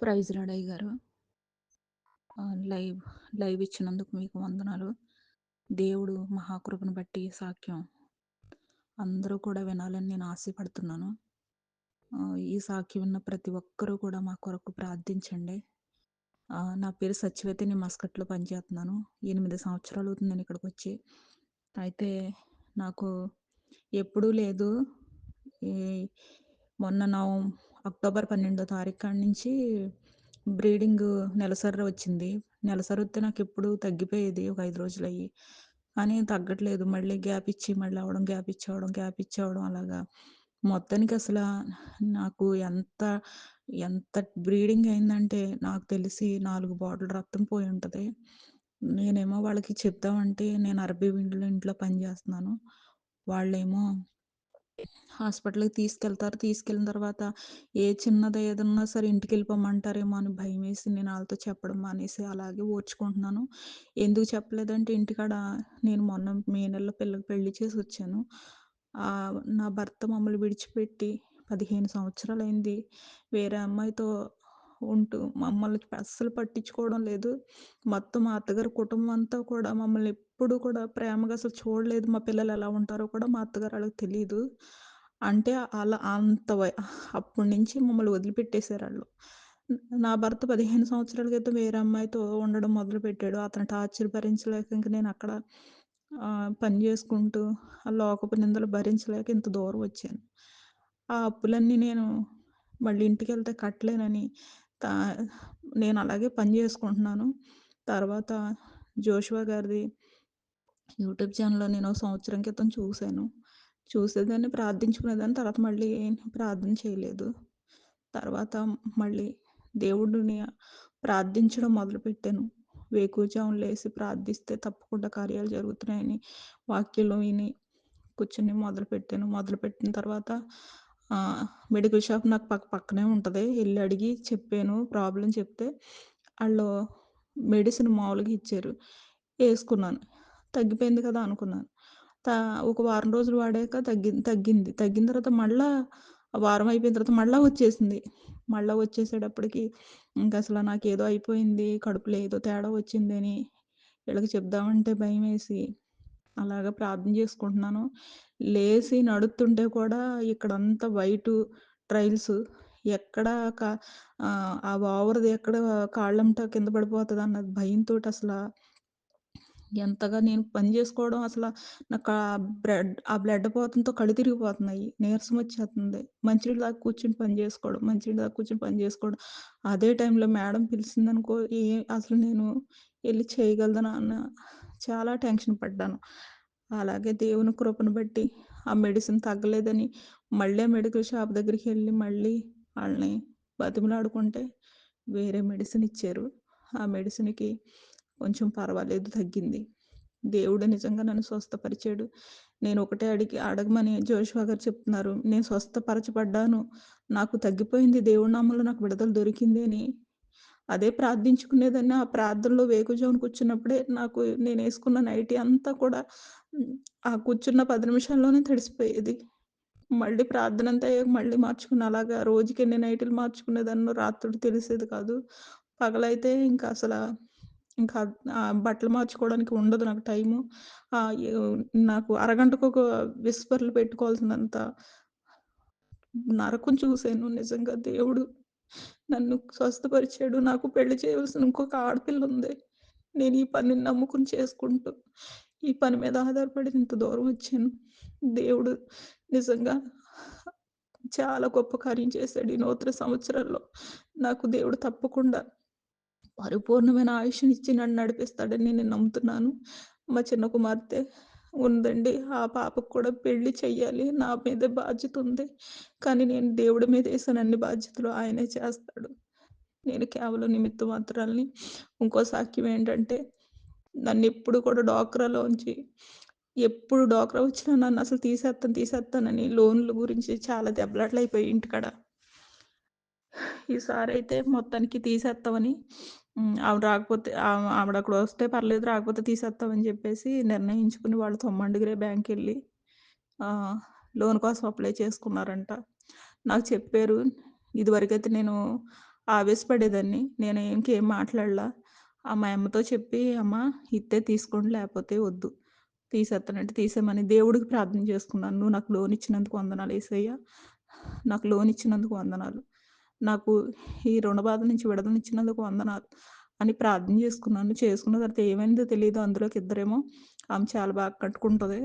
Praise lord అయ్యగారు. Live live ఇచ్చినందుకు మీకు వందనాలు. దేవుడు మహాకృపను బట్టి సాక్ష్యం అందరూ కూడా వినాలని నేను ఆశపడుతున్నాను. ఈ సాక్ష్యం విన్న ప్రతి ఒక్కరూ కూడా మా కొరకు ప్రార్థించండి. నా పేరు సత్యవతి. నేను మస్కట్‌లో పనిచేస్తున్నాను. 8 సంవత్సరాలు అవుతుంది నేను ఇక్కడికొచ్చి. అయితే నాకు ఎప్పుడూ లేదు. ఈ మొన్న అక్టోబర్ 12 తారీఖు కాడ నుంచి బ్లీడింగు నెలసర్ర వచ్చింది. నెలసరొత్తే నాకెప్పుడు తగ్గిపోయేది ఒక 5 రోజులయ్యి. కానీ తగ్గట్లేదు. మళ్ళీ గ్యాప్ ఇచ్చి మళ్ళీ అవ్వడం, గ్యాప్ ఇచ్చి అవ్వడం, గ్యాప్ ఇచ్చి అవ్వడం అలాగా. మొత్తానికి నాకు ఎంత బ్లీడింగ్ అయిందంటే నాకు తెలిసి 4 బాటిల్ రక్తం పోయుంటది. నేనేమో వాళ్ళకి చెప్దామంటే నేను అరబి ఇంట్లో పని చేస్తున్నాను. వాళ్ళేమో హాస్పిటల్‌కి తీసుకెళ్తారు. తీసుకెళ్ళిన తర్వాత ఏ చిన్నది ఏదన్నా సరే ఇంటికెళ్ళిపోమంటారేమో అని భయమేసి నేను ఆళ్ళతో చెప్పడం మానేసి అలాగే ఓర్చుకుంటున్నాను. ఎందుకు చెప్పలేదంటే ఇంటికాడ నేను మొన్న మే నెలలో పిల్లకి పెళ్లి చేసొచ్చాను. నా భర్త మమ్మల్ని విడిచిపెట్టి 15 సంవత్సరాలయింది. వేరే అమ్మాయితో మమ్మల్ని అస్సలు పట్టించుకోవడం లేదు. మొత్తం మా అత్తగారి కుటుంబం అంతా కూడా మమ్మల్ని ఎప్పుడు కూడా ప్రేమగా అసలు చూడలేదు. మా పిల్లలు ఎలా ఉంటారో కూడా మా అత్తగారు ఆళ్ళకి తెలీదు. అంటే అలా అంత అప్పటి నుంచి మమ్మల్ని వదిలిపెట్టేసారాళ్ళు. నా భర్త 15 సంవత్సరాల క్రితం వేరే అమ్మాయితో ఉండడం మొదలుపెట్టాడు. అతని టార్చర్ భరించలేక ఇంక నేనక్కడ పని చేసుకుంటూ ఆ లోకపు నిందలు భరించలేక ఇంత దూరం వచ్చాను. ఆ అప్పులన్నీ నేను మళ్ళీ ఇంటికెళ్తే కట్టలేనని తా నేను అలాగే పని చేసుకుంటున్నాను. తర్వాత జోషువా గారిది యూట్యూబ్ ఛానెల్‌లో నేను ఓ సంవత్సరం క్రితం చూసాను. చూసేదాన్ని, ప్రార్థించుకునేదాన్ని. తర్వాత మళ్ళీ ప్రార్థన చేయలేదు. తర్వాత మళ్ళీ దేవుడిని ప్రార్థించడం మొదలుపెట్టాను. వేకువజామున లేసి ప్రార్థిస్తే తప్పకుండా కార్యాలు జరుగుతున్నాయని వాక్యంలో విని కూర్చొని మొదలుపెట్టాను. మొదలుపెట్టిన తర్వాత మెడికల్ షాప్ నాకు పక్కనే ఉంటది. ఎళ్లి అడిగి చెప్పాను. ప్రాబ్లమ్ చెప్తే ఆళ్ళు మెడిసిన్ మామూలుగా ఇచ్చారు. యేసుకున్నాను. తగ్గిపోయింది కదా అనుకున్నాను. తా ఒక వారం రోజులు వాడాక తగ్గింది. తగ్గిన తర్వాత మళ్ళా వారం అయిపోయిన తర్వాత మళ్ళా వచ్చేసింది. మళ్ళా వచ్చేసేటప్పటికి ఇంకసల నాకేదో అయిపోయింది. కడుపులో ఏదో తేడా వచ్చిందని ఈళ్ళకి చెప్దామంటే భయమేసి అలాగా ప్రార్థన చేసుకుంటున్నాను. లేసి నడుత్తుంటే కూడా ఇక్కడంతా వైటు ట్రైల్సు. ఎక్కడ క ఆ ఓవర్‌ది ఎక్కడ కాళ్ళెంట కింద పడిపోతదన్న భయంతోటసల ఎంతగా నేను పని జేసుకోవడం నాకు ఆ బ్లడ్ పోతంతో కళ్ళు తిరిగిపోతున్నాయి. నీరసం వచ్చేత్తుంది. మంచినీళ్ళు తాగి కూర్చొని పని జేసుకోవడం, మంచినీళ్ళు తాగి కూర్చొని పని జేసుకోవడం. అదే టైంలో మేడం పిలిసిందనుకో అసలు నేను ఎళ్లి చేయగలదనా అన్న చాలా టెన్షన్ పడ్డాను. అలాగే దేవుని కృపను బట్టి ఆ మెడిసిన్ తగ్గలేదని మళ్ళీ మెడికల్ షాప్ దగ్గరికెళ్ళి మళ్ళీ ఆళ్ళని బతిమిలాడుకుంటే వేరే మెడిసిన్ ఇచ్చారు. ఆ మెడిసిన్‌కి కొంచెం పర్వాలేదు తగ్గింది. దేవుడు నిజంగా నన్ను స్వస్థపరిచాడు. నేను ఒకటే అడగమని జోషువా గారు చెప్తున్నారు. నేను స్వస్థపరచబడ్డాను. నాకు తగ్గిపోయింది. దేవుడి నామంలో నాకు విడుదల దొరికింది అని అదే ప్రార్థించుకునేదాన్ని. ఆ ప్రార్థనలో వేకువజామున కూర్చున్నప్పుడే నేనేసుకున్న నైటీ అంతా కూడా ఆ కూర్చున్న 10 నిమిషాల్లోనే తడిసిపోయేది. మళ్ళీ ప్రార్థనంతా అయ్యాక మళ్ళీ మార్చుకున్నా. అలాగా రోజుకెన్ని నైటీలు మార్చుకునేదాన్నో రాత్రులు తెలిసేది కాదు. పగలైతే ఇంకా బట్టలు మార్చుకోవడానికి ఉండదు నాకు టైము. ఆహ్, యో నాకు అరగంటకొక విస్పర్లు పెట్టుకోవాల్సినంత నరకం చూసాను. నిజంగా దేవుడు నన్ను స్వస్థపరిచాడు. నాకు పెళ్లి చేయవలసిన ఇంకొక ఆడపిల్లుంది. నేను ఈ పనిని నమ్ముకొని చేసుకుంటూ, ఈ పని మీద ఆధారపడి ఇంత దూరం వచ్చాను. దేవుడు నిజంగా చాలా గొప్ప కార్యం చేశాడు. ఈ నూతన సంవత్సరంలో నాకు దేవుడు తప్పకుండా పరిపూర్ణమైన ఆయుష్‌నిచ్చి నన్ను నడిపిస్తాడని నేను నమ్ముతున్నాను. మా చిన్న కుమార్తె ఉందండి. ఆ పాపకు కూడా పెళ్లి చెయ్యాలి. నా మీదే బాధ్యతుంది. కానీ నేను దేవుడి మీదేసాను అన్ని బాధ్యతలు. ఆయనే చేస్తాడు. నేను కేవలం నిమిత్త మాత్రాల్ని. ఇంకో సాక్ష్యం ఏంటంటే, నన్నెప్పుడు కూడా ఎప్పుడు డోక్రా వచ్చినా నన్నసలు తీసేత్తానని లోన్‌ల గురించి చాలా దెబ్బలాటలయిపోయాయి ఇంటికాడ. ఈసారైతే మొత్తానికి తీసేత్తామని ఆవిడక్కడొస్తే పర్లేదు రాకపోతే తీసేత్తామని జెప్పేసి నిర్ణయించుకుని వాళ్ళు తొమ్మండుగురే బ్యాంకెళ్ళి ఆహ్, లోన్ కోసం అప్లై చేసుకున్నారంట. నాకు చెప్పారు. ఇదివరకైతే నేను ఆవేశపడేదాన్ని. నేను ఇంకేం మాట్లాడలా. మా యమ్మతో చెప్పి, "అమ్మ ఇత్తే తీసుకోండి లేకపోతే వద్దు. తీసేత్తానంటే తీసేయమని" దేవుడికి ప్రార్థన చేసుకున్నాను. "నువ్వు నాకు లోన్ ఇచ్చినందుకు వందనాలు యేసయ్య. నాకు లోన్ ఇచ్చినందుకు వందనాలు. నాకు ఈ రుణ బాధ నుంచి విడుదలనిచ్చినందుకు వందనాలు" అని ప్రార్థన చేసుకున్నాను. చేసుకున్న తర్వాత ఏమైందో తెలీదు. అందులోకి ఇద్దరేమో ఆమె చాలా బాగా కట్టుకుంటది.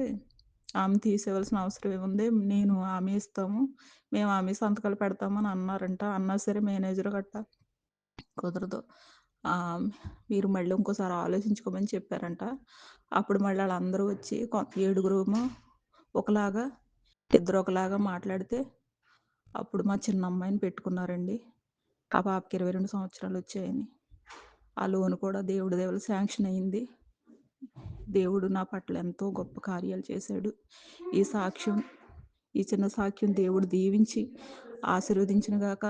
ఆమెను తీసేయవలసిన అవసరం ఏముంది? నేను ఆమె ఇస్తాము. మేము ఆమె సంతకాలు పెడతామని అన్నారంట. అన్నా సరే మేనేజర్ గట్టా కుదరదు. ఆహ్, మీరు మళ్ళీ ఇంకోసారి ఆలోచించుకోమని చెప్పారంట. అప్పుడు మళ్ళీ ఆళ్ళందరూ వచ్చి ఏడుగురేమో ఒకలాగా, ఇద్దరు ఒకలాగా మాట్లాడితే, అప్పుడు మా చిన్నమ్మాయిని పెట్టుకున్నారండి. ఆ పాపకి 22 సంవత్సరాలొచ్చాయని. ఆ లోన్ కూడా దేవుడి దయ వల్ల శాంక్షన్ అయింది. దేవుడు నా పట్ల ఎంతో గొప్ప కార్యాలు చేశాడు. ఈ సాక్ష్యం, ఈ చిన్న సాక్ష్యం దేవుడు దీవించి ఆశీర్వదించును గాక.